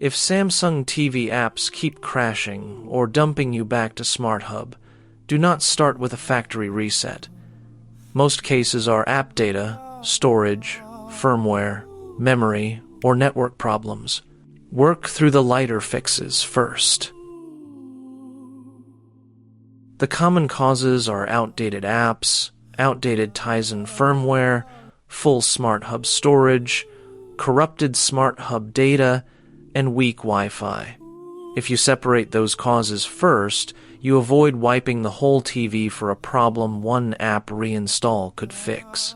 If Samsung TV apps keep crashing or dumping you back to SmartHub, do not start with a factory reset. Most cases are app data, storage, firmware, memory, or network problems. Work through the lighter fixes first. The common causes are outdated apps, outdated Tizen firmware, full SmartHub storage, corrupted SmartHub data, and weak Wi-Fi. If you separate those causes first, you avoid wiping the whole TV for a problem one app reinstall could fix.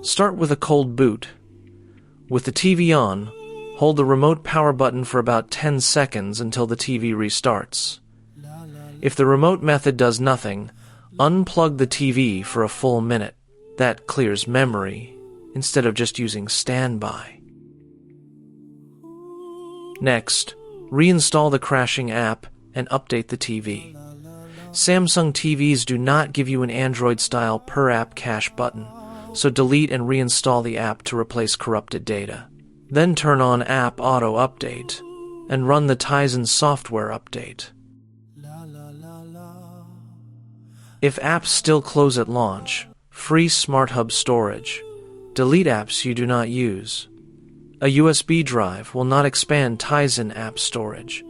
Start with a cold boot. With the TV on, hold the remote power button for about 10 seconds until the TV restarts. If the remote method does nothing, unplug the TV for a full minute. That clears memory, instead of just using standby. Next, reinstall the crashing app and update the TV. Samsung TVs do not give you an Android-style per-app cache button, so delete and reinstall the app to replace corrupted data. Then turn on App Auto Update and run the Tizen software update. If apps still close at launch, free SmartHub storage. Delete apps you do not use. A USB drive will not expand Tizen app storage,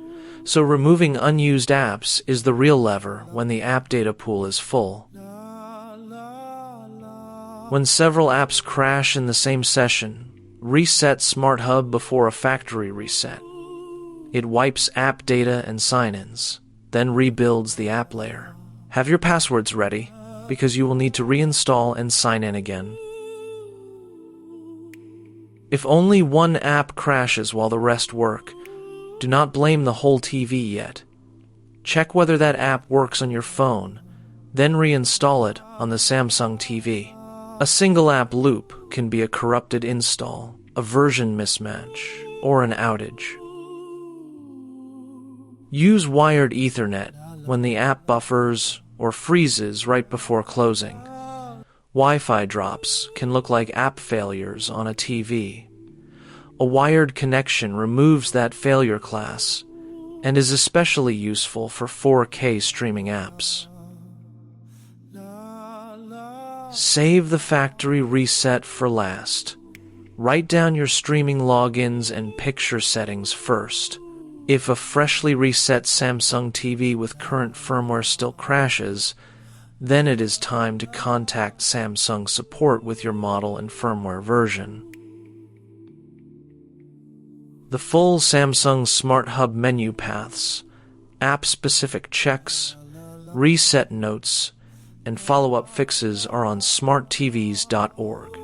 so removing unused apps is the real lever when the app data pool is full. When several apps crash in the same session, reset SmartHub before a factory reset. It wipes app data and sign-ins, then rebuilds the app layer. Have your passwords ready, because you will need to reinstall and sign in again. If only one app crashes while the rest work, do not blame the whole TV yet. Check whether that app works on your phone, then reinstall it on the Samsung TV. A single app loop can be a corrupted install, a version mismatch, or an outage. Use wired Ethernet when the app buffers or freezes right before closing. Wi-Fi drops can look like app failures on a TV. A wired connection removes that failure class and is especially useful for 4K streaming apps. Save the factory reset for last. Write down your streaming logins and picture settings first. If a freshly reset Samsung TV with current firmware still crashes, then it is time to contact Samsung support with your model and firmware version. The full Samsung SmartHub menu paths, app-specific checks, reset notes, and follow-up fixes are on smarttvs.org.